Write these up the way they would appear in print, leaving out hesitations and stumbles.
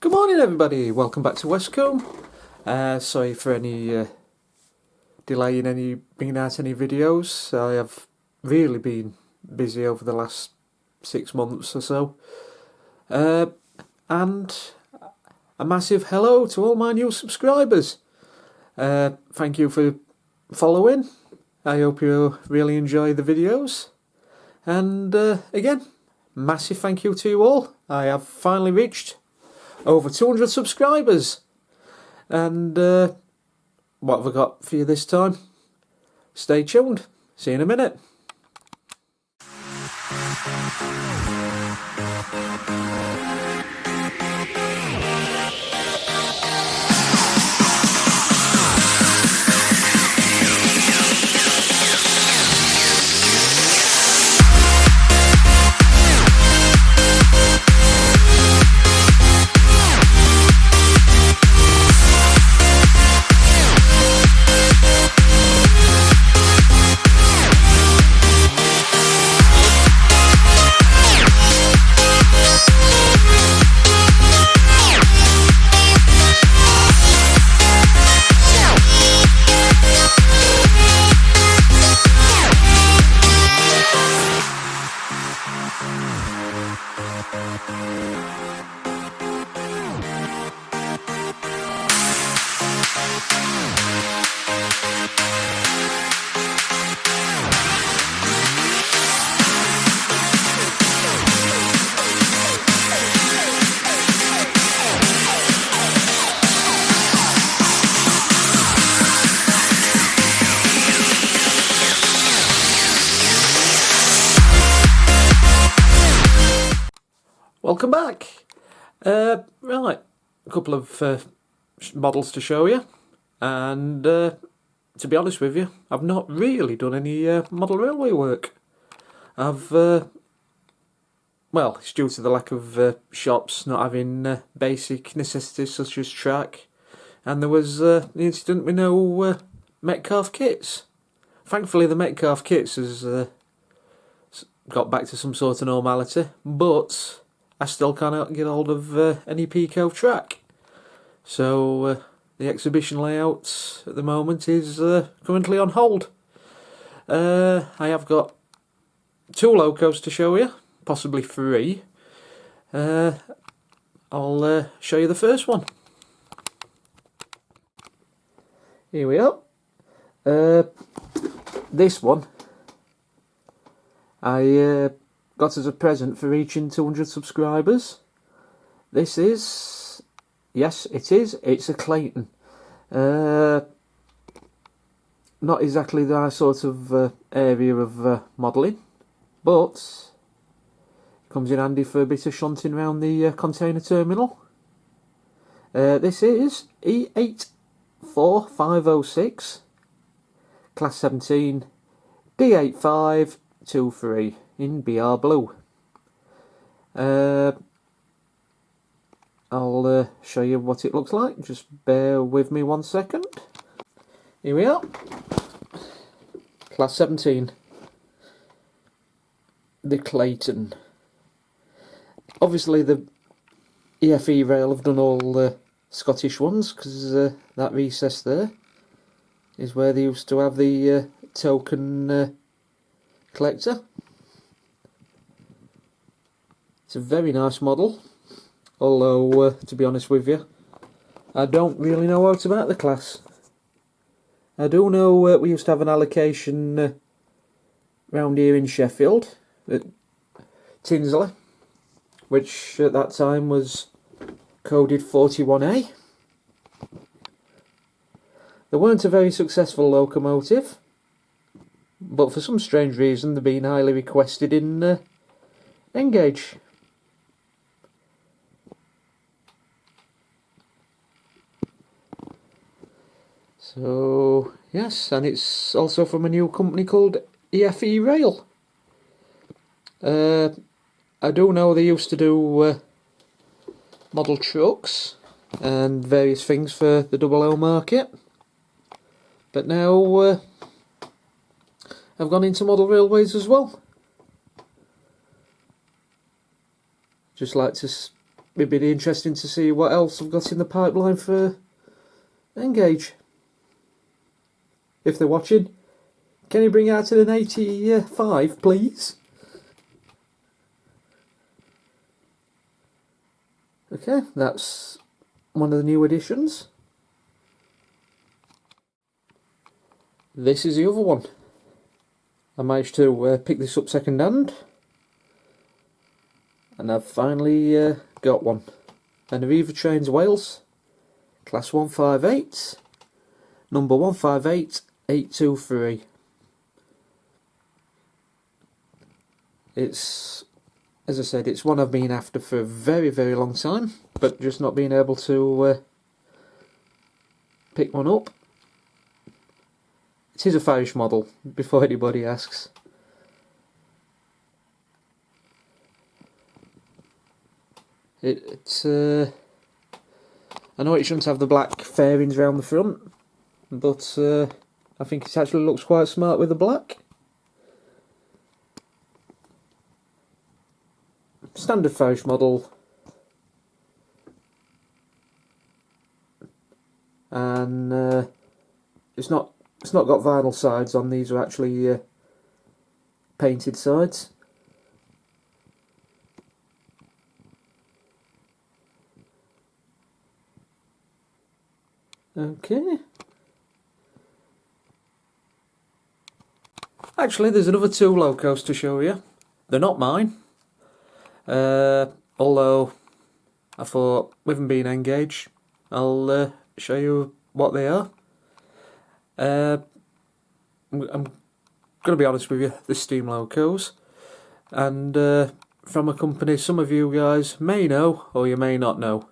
Good morning everybody, welcome back to Westcombe. Sorry for any delay in bringing out any videos. I have really been busy over the last 6 months or so. And a massive hello to all my new subscribers. Thank you for following. I hope you really enjoy the videos. And again, massive thank you to you all. I have finally reached over 200 subscribers. And what have I got for you this time? Stay tuned. See you in a minute. Welcome back. Right, a couple of models to show you, and to be honest with you, I've not really done any model railway work. Well, it's due to the lack of shops not having basic necessities such as track, and there was the incident with no Metcalfe kits. Thankfully the Metcalfe kits has got back to some sort of normality, but I still cannot get hold of any Pico track. So the exhibition layout at the moment is currently on hold. I have got 2 locos to show you, possibly 3. I'll show you the first one. Here we are. This one I got as a present for reaching 200 subscribers. This is, yes it is, it's a Clayton. Not exactly my sort of area of modelling, but it comes in handy for a bit of shunting around the container terminal. This is E84506, class 17, D8523. in BR blue. I'll show you what it looks like, just bear with me 1 second. Here we are, class 17, the Clayton. Obviously the EFE rail have done all the Scottish ones, because that recess there is where they used to have the token collector. It's a very nice model, although to be honest with you, I don't really know out about the class. I do know we used to have an allocation round here in Sheffield at Tinsley, which at that time was coded 41A. They weren't a very successful locomotive, but for some strange reason they've been highly requested in Engage. So yes, and it's also from a new company called EFE Rail. I do know they used to do model trucks and various things for the double O market, but now I've gone into model railways as well. Just like to it'd be interesting to see what else I've got in the pipeline for Engage. If they're watching, can you bring out an 85, please? Okay, that's one of the new additions. This is the other one. I managed to pick this up second hand, and I've finally got one. An Aviva Trains Wales, Class 158, number 158823. It's, as I said, it's one I've been after for a very, very long time, but just not being able to pick one up. It is a Farish model, before anybody asks. It's I know it shouldn't have the black fairings around the front, but I think it actually looks quite smart with the black. Standard Farish model, and it's not got vinyl sides on. These are actually painted sides. Okay. Actually, there's another two Locos to show you. They're not mine. Although I thought, with them being Engage, I'll show you what they are. I'm going to be honest with you, the Steam Locos, and from a company some of you guys may know or you may not know.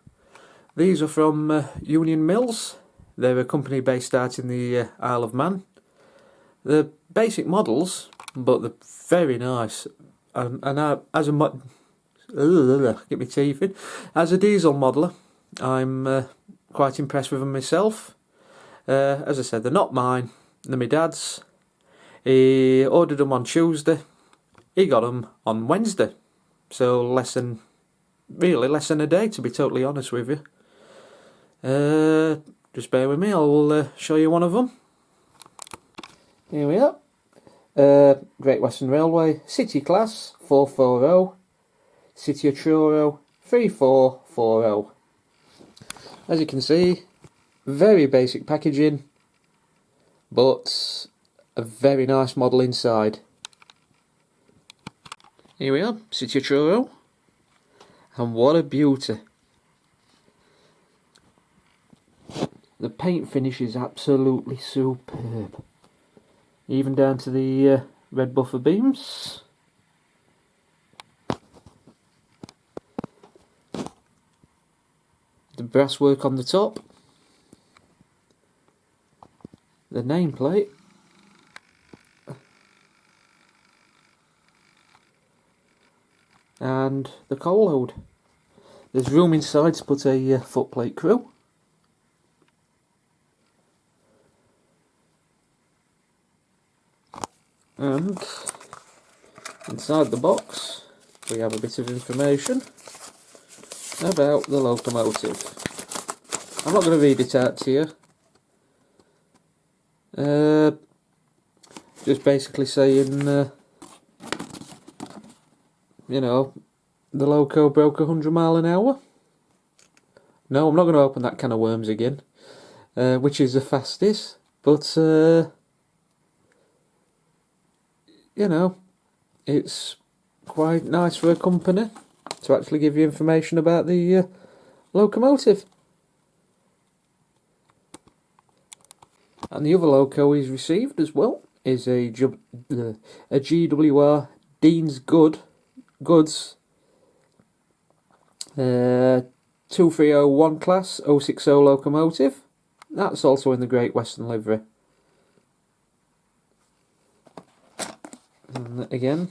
These are from Union Mills. They're a company based out in the Isle of Man. They're basic models, but they're very nice. And as a get my teeth in. As a diesel modeller, I'm quite impressed with them myself. As I said, they're not mine. They're my dad's. He ordered them on Tuesday. He got them on Wednesday. So less than a day, to be totally honest with you. Just bear with me, I'll show you one of them. Here we are. Great Western Railway, City Class 440, City of Truro 3440. As you can see, very basic packaging, but a very nice model inside. Here we are, City of Truro, and what a beauty. The paint finish is absolutely superb, even down to the red buffer beams. The brasswork on the top, the nameplate, and the coal load. There's room inside to put a footplate crew. And inside the box we have a bit of information about the locomotive. I'm not going to read it out to you. Just basically saying, you know, the loco broke 100 miles an hour. No, I'm not going to open that can of worms again, which is the fastest, but you know, it's quite nice for a company to actually give you information about the locomotive. And the other loco he's received as well is a GWR Dean's Goods 2301 class 060 locomotive. That's also in the Great Western livery. And again,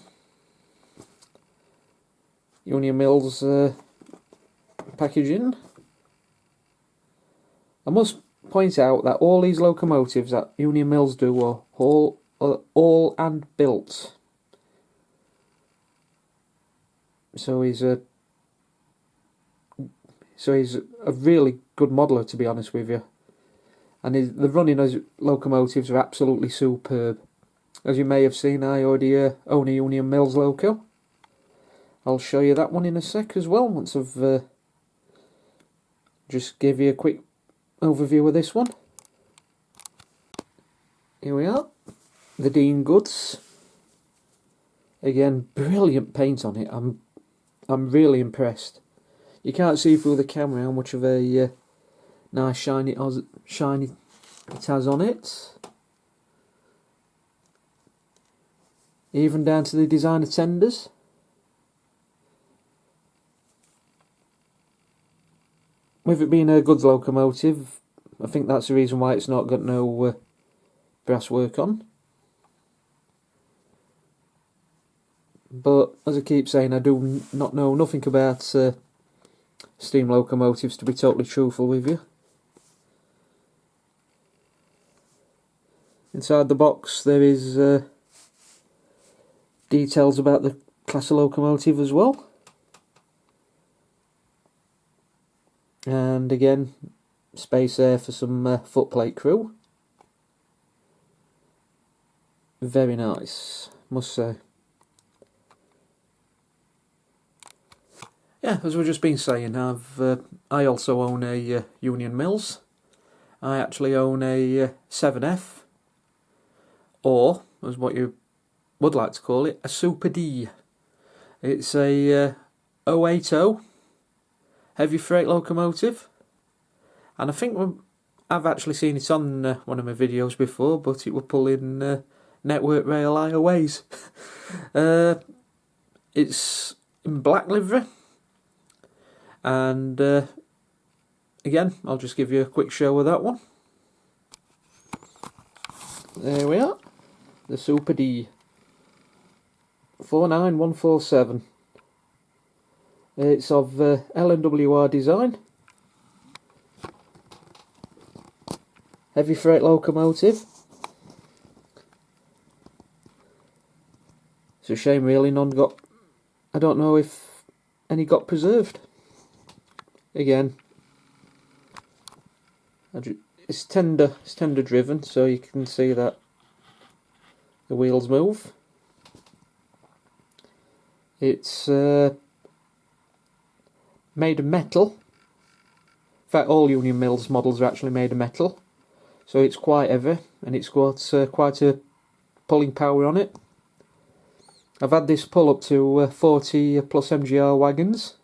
Union Mills packaging. I must point out that all these locomotives that Union Mills do are all hand built. So he's So he's a really good modeller, to be honest with you. And the running as locomotives are absolutely superb. As you may have seen, I already own a Union Mills loco. I'll show you that one in a sec as well, once I've just give you a quick overview of this one. Here we are, the Dean Goods. Again, brilliant paint on it. I'm really impressed. You can't see through the camera how much of a nice shiny it has on it. Even down to the designer tenders. With it being a goods locomotive, I think that's the reason why it's not got no brass work on. But as I keep saying, I do not know nothing about steam locomotives, to be totally truthful with you. Inside the box there is details about the class of locomotive as well. And again, space there for some footplate crew. Very nice, must say. Yeah, as we've just been saying, I also own a Union Mills. I actually own a 7F, or, as what you would like to call it, a Super D. It's a 080 heavy freight locomotive, and I think I've actually seen it on one of my videos before, but it were pulling Network Rail IOAs. It's in black livery, and again, I'll just give you a quick show of that one. There we are, the Super D 49147. It's of L&WR design, heavy freight locomotive. It's a shame really none got, I don't know if any got preserved. Again, it's tender driven, so you can see that the wheels move. It's made of metal. In fact, all Union Mills models are actually made of metal, so it's quite heavy, and it's got quite a pulling power on it. I've had this pull up to 40 plus MGR wagons.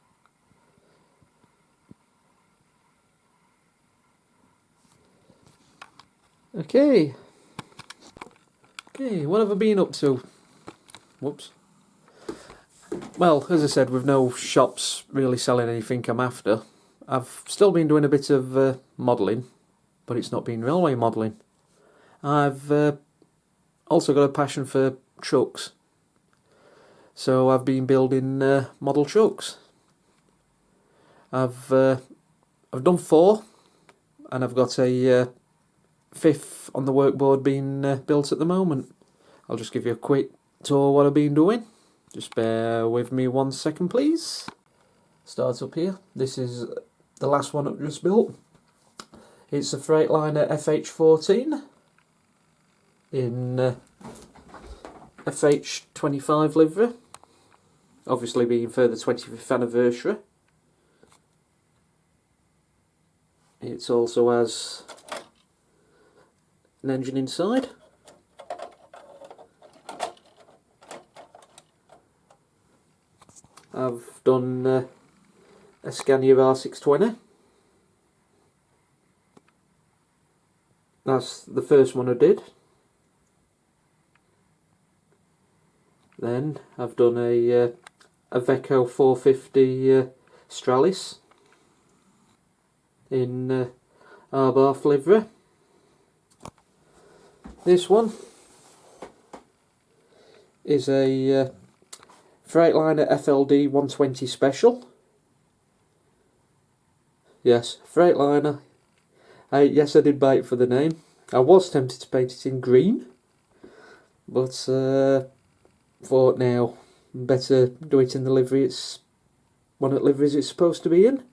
Okay, what have I been up to? Whoops. Well, as I said, with no shops really selling anything I'm after, I've still been doing a bit of modelling, but it's not been railway modelling. I've also got a passion for trucks, so I've been building model trucks. I've done 4, and I've got a 5th on the workboard being built at the moment. I'll just give you a quick tour of what I've been doing. Just bear with me 1 second, please. Start up here. This is the last one I've just built. It's a Freightliner FH14 in FH25 livery, obviously being for the 25th anniversary. It also has an engine inside. I've done a Scania R620. That's the first one I did. Then I've done a Veco 450 Stralis in Arbath livery. This one is a Freightliner FLD 120 Special. Yes, Freightliner. Yes, I did buy it for the name. I was tempted to paint it in green, but thought now better do it in the livery. It's one of the liveries it's supposed to be in.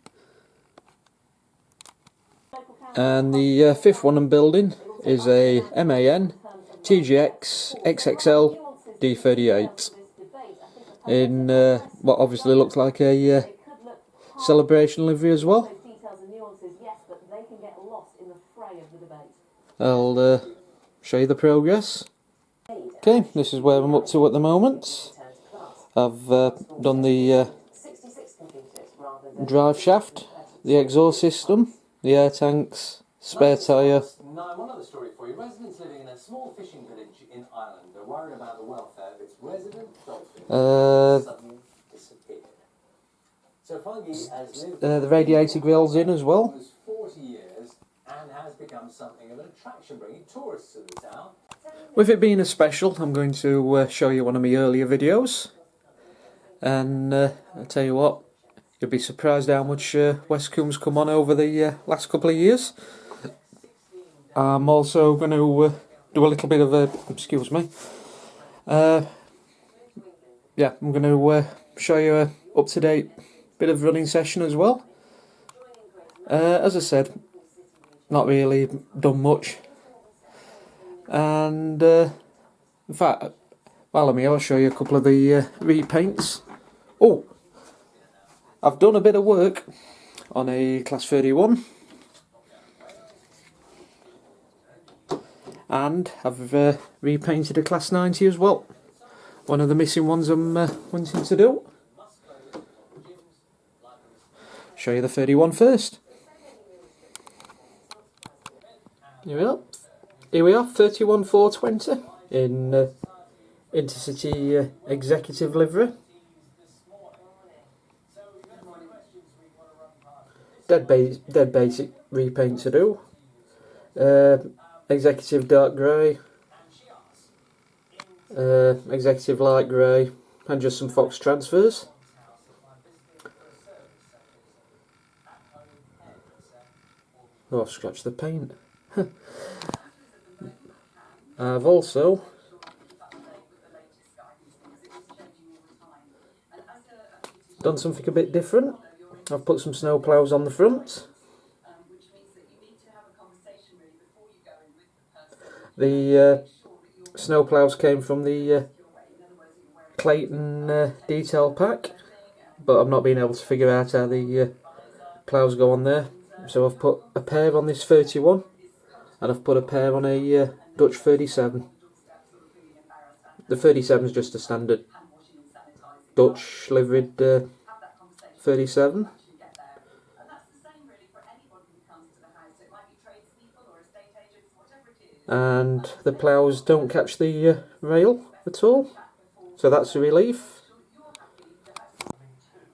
And the fifth one I'm building is a MAN TGX XXL D38 in what obviously looks like a celebration livery as well. I'll show you the progress. Okay, this is where I'm up to at the moment. I've done the drive shaft, the exhaust system, the air tanks, spare tyre. Now, one other story for you. Residents living in a small fishing village in Ireland are worried about the welfare of its resident dolphins suddenly disappeared. So Fungi has lived The radiator grill's in as well. for 40 years and has become something of an attraction, bringing tourists to the town. With it being a special, I'm going to show you one of my earlier videos. And I'll tell you what, you'll be surprised how much Westcombe's come on over the last couple of years. I'm also going to do a little bit of a, excuse me, yeah, I'm going to show you a up-to-date bit of running session as well. As I said, not really done much. And in fact, while I'm here, I'll show you a couple of the repaints. Oh, I've done a bit of work on a Class 31. And I've repainted a Class 90 as well. One of the missing ones I'm wanting to do. Show you the 31 first. Here we are. Here we are, 31 420 in Intercity Executive livery. Dead basic repaint to do. Executive dark grey, executive light grey, and just some Fox transfers. Oh, I've scratched the paint. I've also done something a bit different. I've put some snow ploughs on the front. The snow ploughs came from the Clayton detail pack, but I've not been able to figure out how the ploughs go on there. So I've put a pair on this 31, and I've put a pair on a Dutch 37. The 37 is just a standard Dutch liveried 37. And the ploughs don't catch the rail at all, so that's a relief.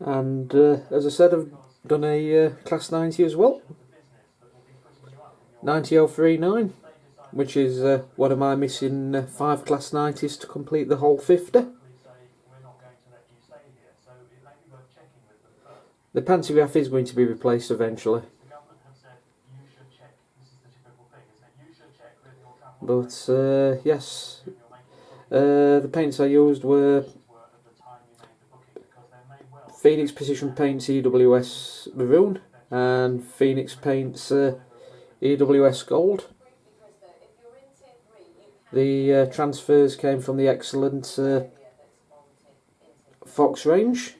And as I said, I've done a Class 90 as well, 90039, which is one of my missing 5 Class 90s to complete the whole 50. The pantograph is going to be replaced eventually. But yes, the paints I used were Phoenix Precision Paints EWS Maroon and Phoenix Paints EWS Gold. The transfers came from the excellent Fox range.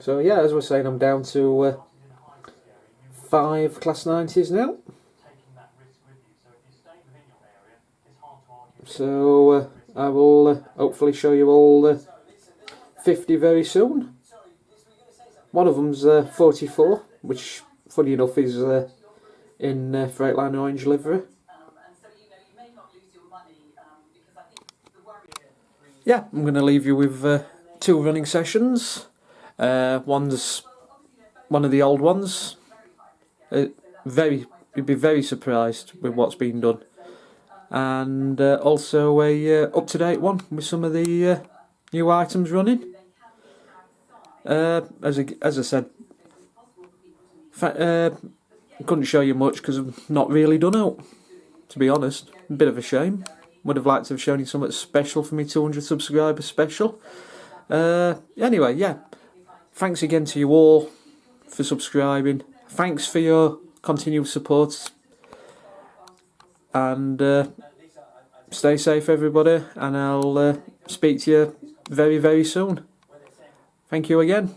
So yeah, as we're saying, I'm down to 5 Class 90s now. So I will hopefully show you all 50 very soon. One of them's 44, which funny enough is in Freightliner Orange livery. Yeah, I'm going to leave you with 2 running sessions. One's one of the old ones. You'd be very surprised with what's been done, and also a up-to-date one with some of the new items running. As I said, couldn't show you much because I've not really done out, to be honest. A bit of a shame. would have liked to have shown you something special for me 200 subscriber special. Anyway, yeah. Thanks again to you all for subscribing. Thanks for your continued support. And stay safe, everybody. And I'll speak to you very, very soon. Thank you again.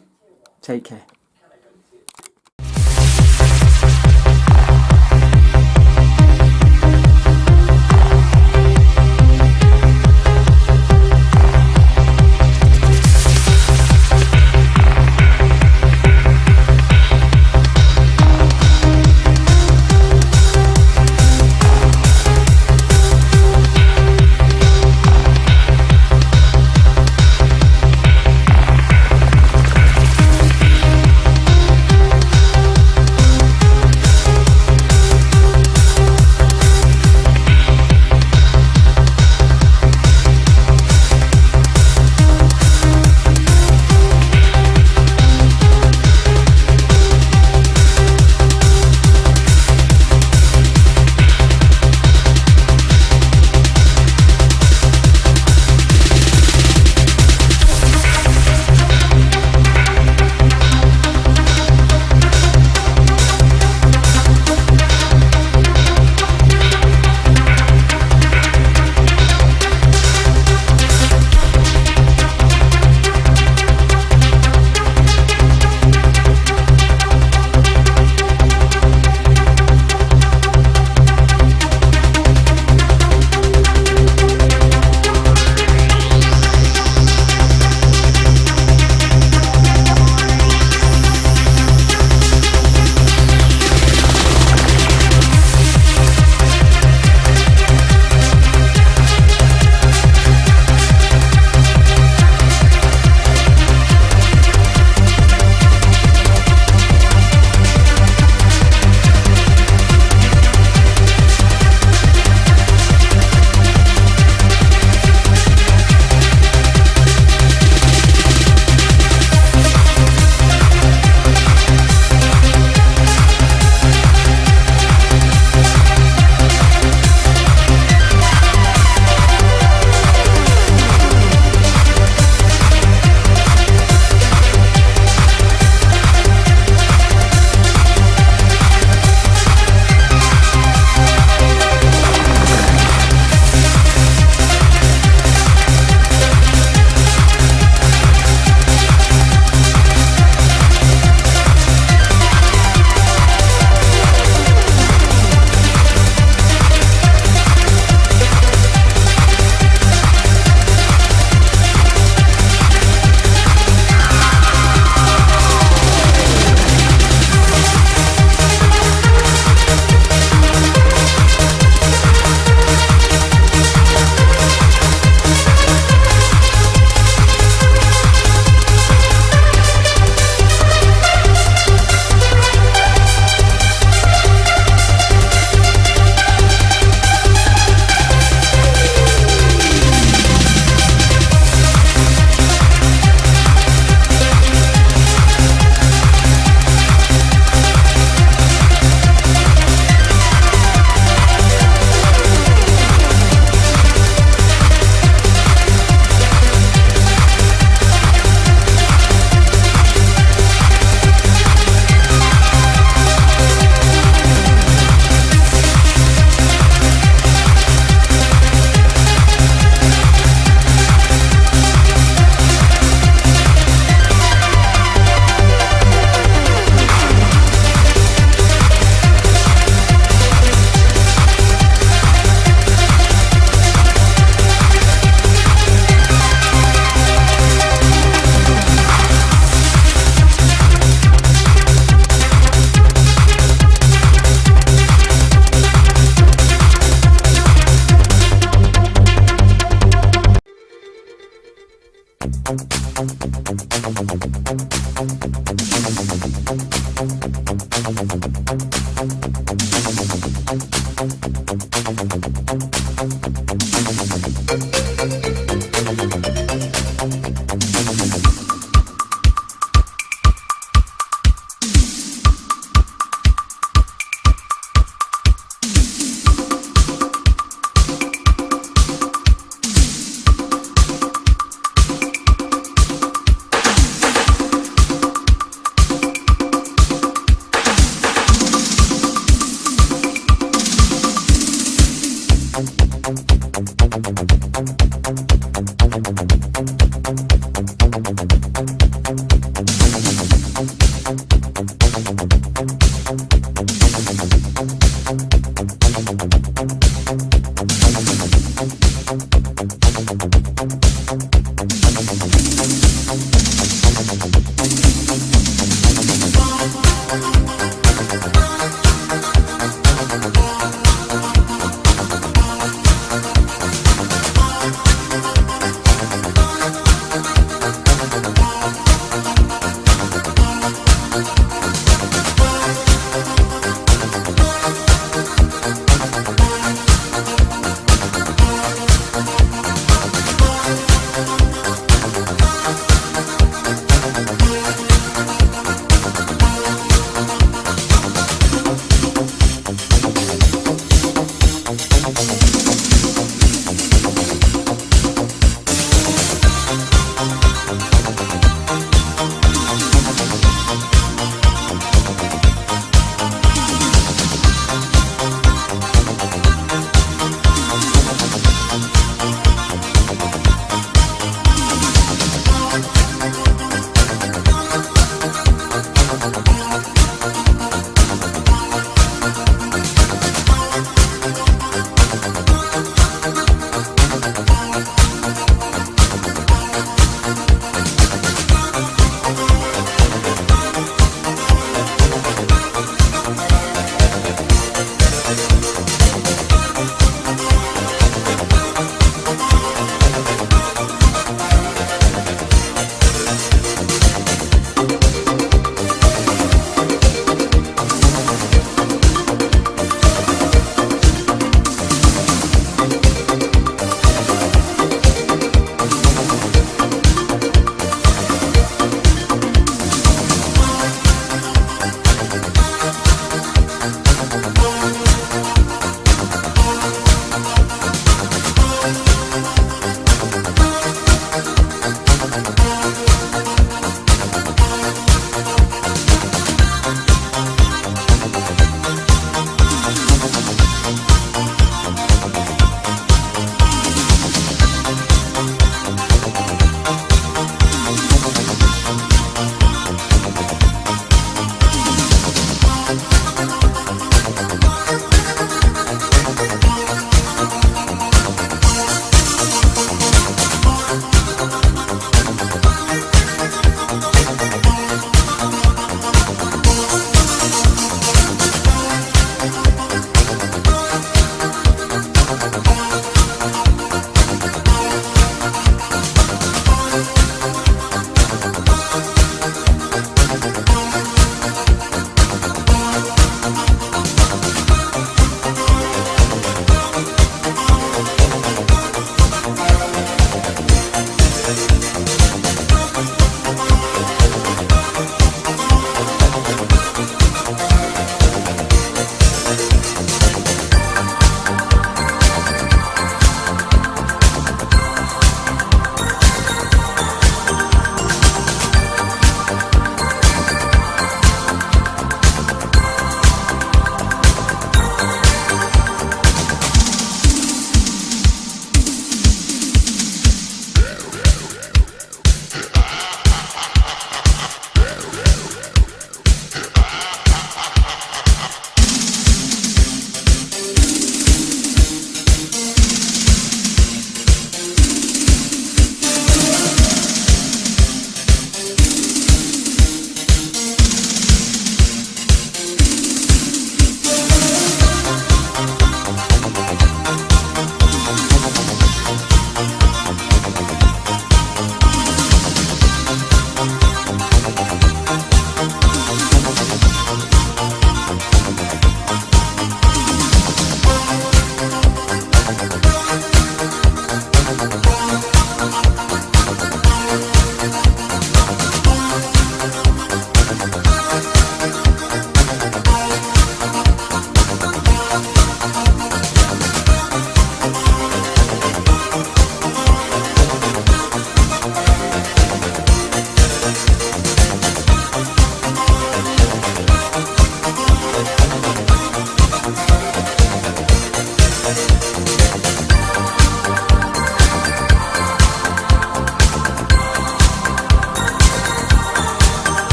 Take care.